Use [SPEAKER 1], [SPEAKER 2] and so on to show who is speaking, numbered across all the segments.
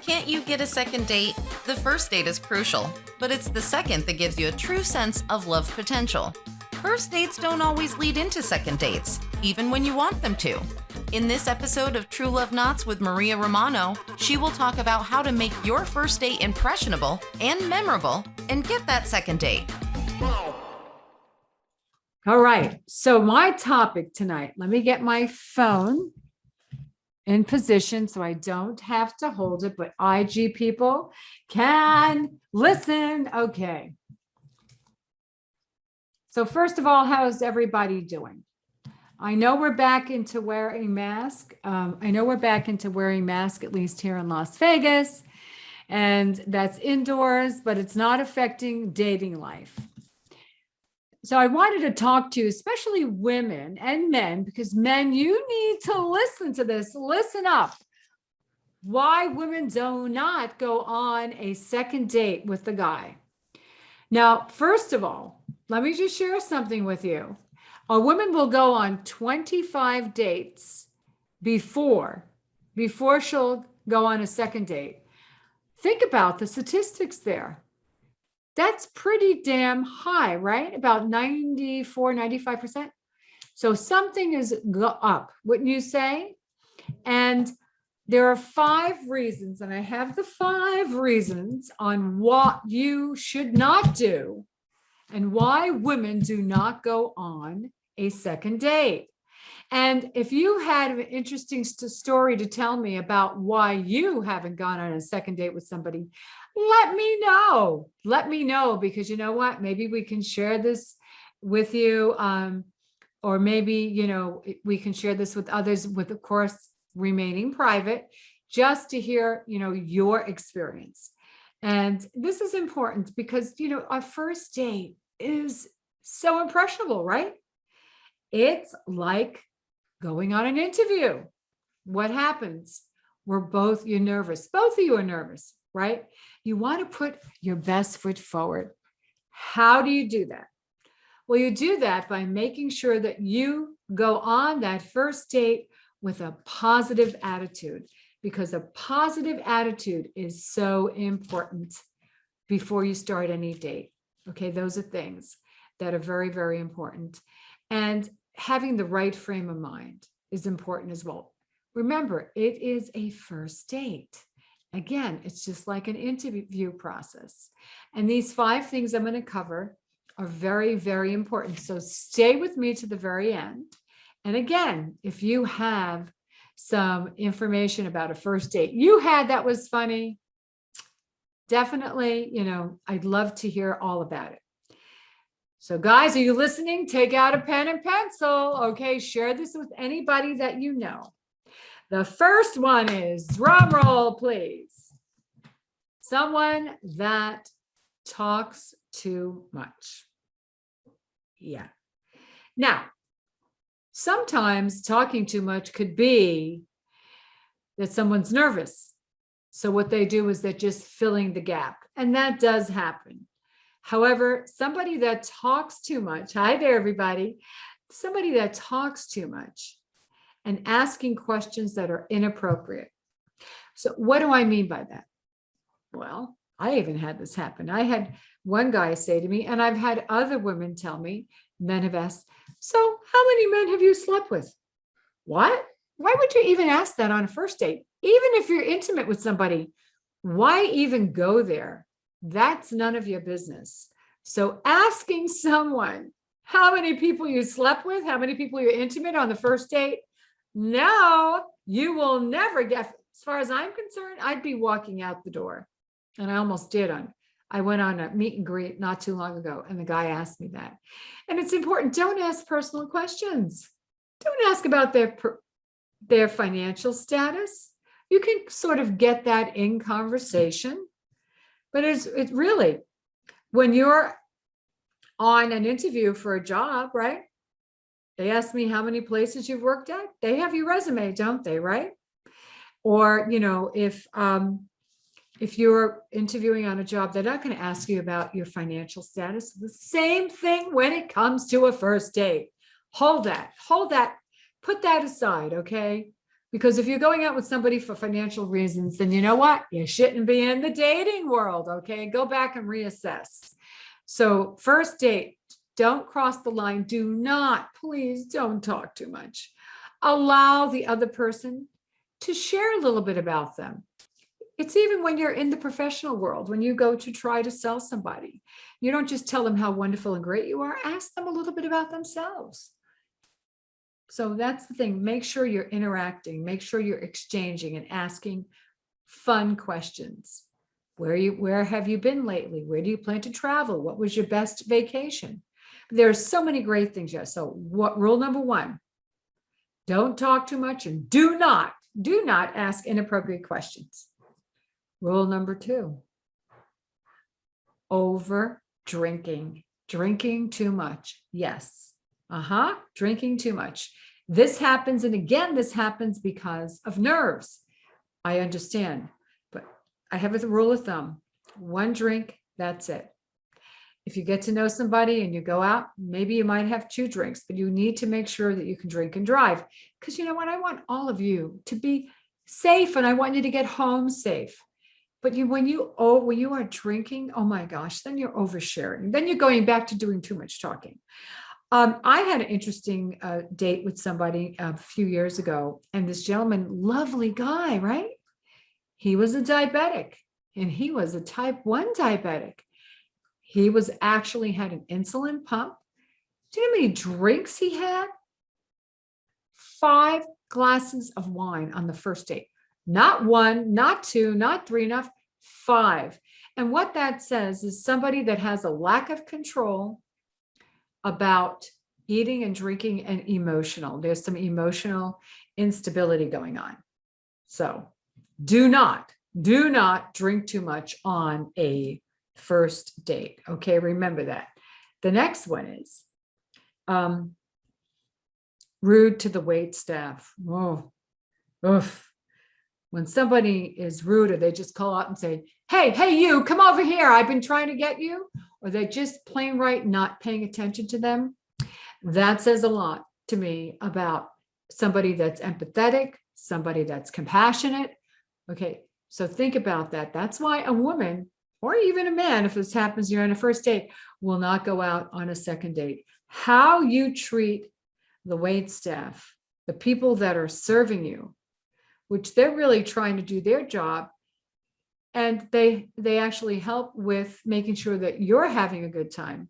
[SPEAKER 1] Can't you get a second date? The first date is crucial, but it's the second that gives you a true sense of love potential. First dates don't always lead into second dates, even when you want them to. In this episode of True Love Knots with Maria Romano, she will talk about how to make your first date impressionable and memorable and get that second date.
[SPEAKER 2] All right. So my topic tonight, let me get my phone in position so I don't have to hold it, but IG people can listen. Okay. So first of all, how's everybody doing? I know we're back into wearing masks. At least here in Las Vegas, and that's indoors, but it's not affecting dating life. So I wanted to talk to you, especially women and men, because men, you need to listen to this. Listen up. Why women do not go on a second date with the guy. Now, first of all, let me just share something with you. A woman will go on 25 dates before she'll go on a second date. Think about the statistics there. That's pretty damn high, right? About 94, 95%. So something is up, wouldn't you say? And there are 5 reasons, and I have the 5 reasons on what you should not do and why women do not go on a second date. And if you had an interesting story to tell me about why you haven't gone on a second date with somebody, let me know. Let me know, because you know what? Maybe we can share this with you. Or maybe, we can share this with others, with, of course, remaining private, just to hear, your experience. And this is important because, our first date is so impressionable, right? It's like going on an interview. What happens? You're nervous. Both of you are nervous, right? You want to put your best foot forward. How do you do that? Well, you do that by making sure that you go on that first date with a positive attitude, because a positive attitude is so important before you start any date. Okay, those are things that are very, very important. And having the right frame of mind is important as well. Remember, it is a first date. Again, it's just like an interview process. And these 5 things I'm going to cover are very, very important. So stay with me to the very end. And again, if you have some information about a first date you had that was funny, definitely, I'd love to hear all about it. So guys, are you listening? Take out a pen and pencil. Okay, share this with anybody that you know. The first one is, drum roll, please. Someone that talks too much. Yeah. Now, sometimes talking too much could be that someone's nervous. So what they do is they're just filling the gap. And that does happen. However, somebody that talks too much, hi there, everybody, somebody that talks too much and asking questions that are inappropriate. So what do I mean by that? Well, I even had this happen. I had one guy say to me, and I've had other women tell me, men have asked, so how many men have you slept with? What? Why would you even ask that on a first date? Even if you're intimate with somebody, why even go there? That's none of your business. So asking someone how many people you slept with, how many people you're intimate on the first date, no, you will never get. As far as I'm concerned, I'd be walking out the door. And I almost did. I went on a meet and greet not too long ago, and the guy asked me that. And it's important. Don't ask personal questions. Don't ask about their financial status. You can sort of get that in conversation. But it's really, when you're on an interview for a job, right? They ask me how many places you've worked at. They have your resume, don't they, right? Or, if you're interviewing on a job, they're not going to ask you about your financial status. The same thing when it comes to a first date. Hold that, put that aside, okay? Because if you're going out with somebody for financial reasons, then you know what? You shouldn't be in the dating world. Okay. Go back and reassess. So, first date, don't cross the line. Do not, please don't talk too much. Allow the other person to share a little bit about them. It's even when you're in the professional world, when you go to try to sell somebody, you don't just tell them how wonderful and great you are, ask them a little bit about themselves. So that's the thing. Make sure you're interacting, make sure you're exchanging and asking fun questions. Where have you been lately? Where do you plan to travel? What was your best vacation? There's so many great things. Yes. So what rule number one, don't talk too much and do not ask inappropriate questions. Rule number two, over drinking too much. Yes. Drinking too much. This happens. And again, this happens because of nerves. I understand, but I have a rule of thumb. One drink, that's it. If you get to know somebody and you go out, maybe you might have 2 drinks, but you need to make sure that you can drink and drive. Because you know what? I want all of you to be safe and I want you to get home safe. But when you are drinking, oh my gosh, then you're oversharing. Then you're going back to doing too much talking. I had an interesting date with somebody a few years ago, and this gentleman, lovely guy, right? He was a diabetic, and he was a type 1 diabetic. He was actually had an insulin pump. Do you know how many drinks he had? 5 glasses of wine on the first date. Not 1, not 2, not 3, not 5. And what that says is somebody that has a lack of control about eating and drinking and emotional. There's some emotional instability going on. So do not drink too much on a first date. Okay, remember that. The next one is rude to the wait staff. Oh, oof. When somebody is rude or they just call out and say, hey, you, come over here. I've been trying to get you. Or they're just plain right not paying attention to them. That says a lot to me about somebody that's empathetic, somebody that's compassionate. Okay, so think about that. That's why a woman or even a man, if this happens, you're on a first date, will not go out on a second date. How you treat the wait staff, the people that are serving you, which they're really trying to do their job, and they actually help with making sure that you're having a good time,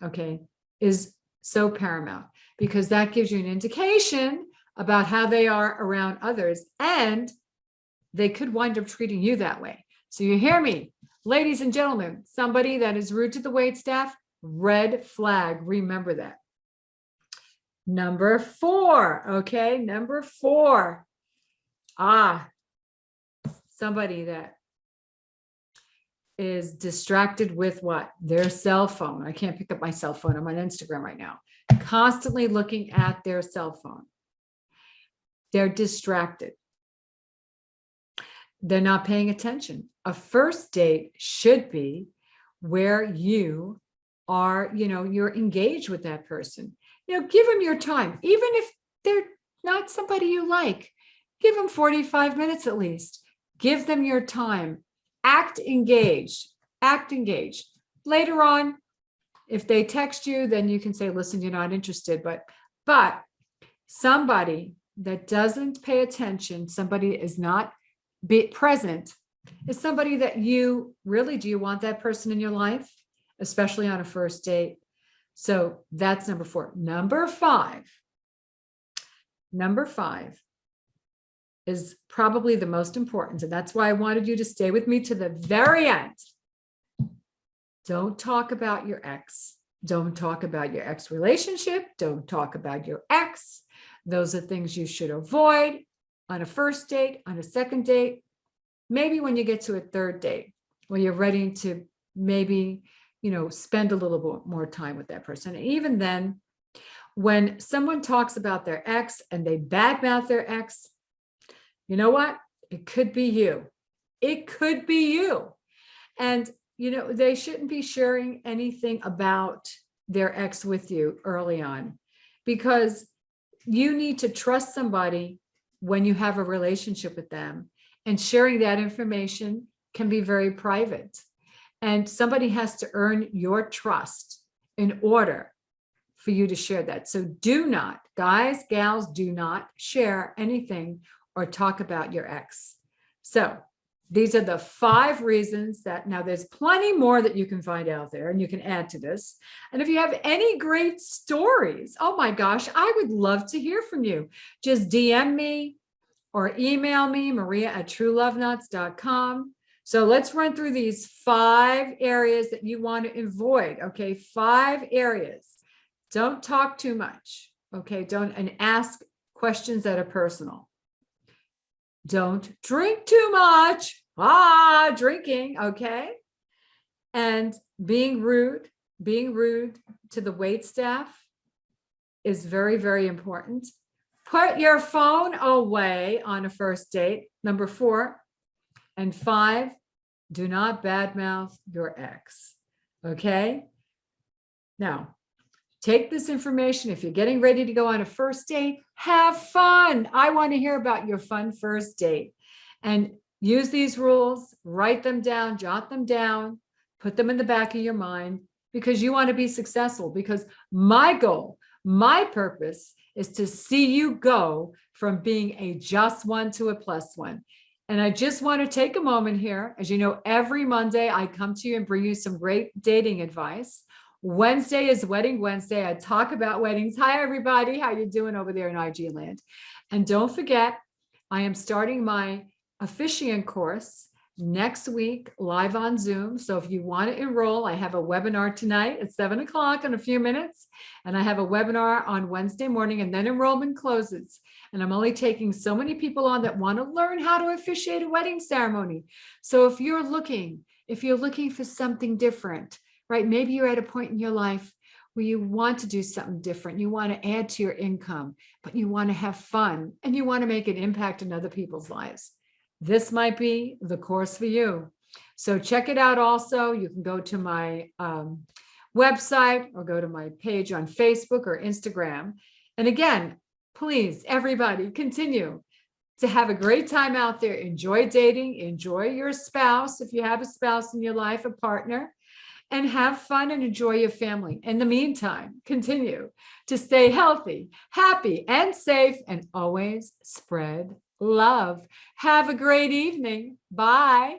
[SPEAKER 2] okay, is so paramount, because that gives you an indication about how they are around others, and they could wind up treating you that way. So you hear me, ladies and gentlemen, somebody that is rude to the wait staff, red flag, remember that. Number 4, okay, number 4. Somebody that is distracted with what? Their cell phone. I can't pick up my cell phone. I'm on Instagram right now. Constantly looking at their cell phone. They're distracted. They're not paying attention. A first date should be where you are, you're engaged with that person. Give them your time. Even if they're not somebody you like, give them 45 minutes at least. Give them your time. Act engaged. Later on, if they text you, then you can say, listen, you're not interested. But somebody that doesn't pay attention, somebody is not present, is somebody that do you want that person in your life, especially on a first date? So that's number 4. Number 5 is probably the most important. And that's why I wanted you to stay with me to the very end. Don't talk about your ex. Don't talk about your ex relationship. Don't talk about your ex. Those are things you should avoid on a first date, on a second date, maybe when you get to a third date, when you're ready to maybe, spend a little bit more time with that person. And even then, when someone talks about their ex and they badmouth their ex, you know what? It could be you. It could be you. And, they shouldn't be sharing anything about their ex with you early on, because you need to trust somebody when you have a relationship with them. And sharing that information can be very private. And somebody has to earn your trust in order for you to share that. So do not, guys, gals, do not share anything or talk about your ex. So these are the 5 reasons that, now there's plenty more that you can find out there and you can add to this. And if you have any great stories, oh my gosh, I would love to hear from you. Just DM me or email me, maria@truelovenuts.com. So let's run through these 5 areas that you want to avoid. Okay, 5 areas. Don't talk too much. Okay, and ask questions that are personal. Don't drink too much. Drinking. Okay. And being rude to the wait staff is very, very important. Put your phone away on a first date. Number 4. And 5, do not badmouth your ex. Okay. Now, take this information. If you're getting ready to go on a first date, have fun. I want to hear about your fun first date. And use these rules, write them down, jot them down, put them in the back of your mind, because you want to be successful. Because my goal, my purpose is to see you go from being a just one to a plus one. And I just want to take a moment here. As you know, every Monday I come to you and bring you some great dating advice. Wednesday is Wedding Wednesday. I talk about weddings. Hi, everybody. How you doing over there in IG land? And don't forget, I am starting my officiant course next week, live on Zoom. So if you want to enroll, I have a webinar tonight at 7 o'clock in a few minutes. And I have a webinar on Wednesday morning, and then enrollment closes. And I'm only taking so many people on that want to learn how to officiate a wedding ceremony. So if you're looking for something different, right? Maybe you're at a point in your life where you want to do something different. You want to add to your income, but you want to have fun and you want to make an impact in other people's lives. This might be the course for you. So check it out. Also, you can go to my website or go to my page on Facebook or Instagram. And again, please, everybody, continue to have a great time out there. Enjoy dating, enjoy your spouse. If you have a spouse in your life, a partner, and have fun and enjoy your family. In the meantime, continue to stay healthy, happy, and safe, and always spread love. Have a great evening. Bye.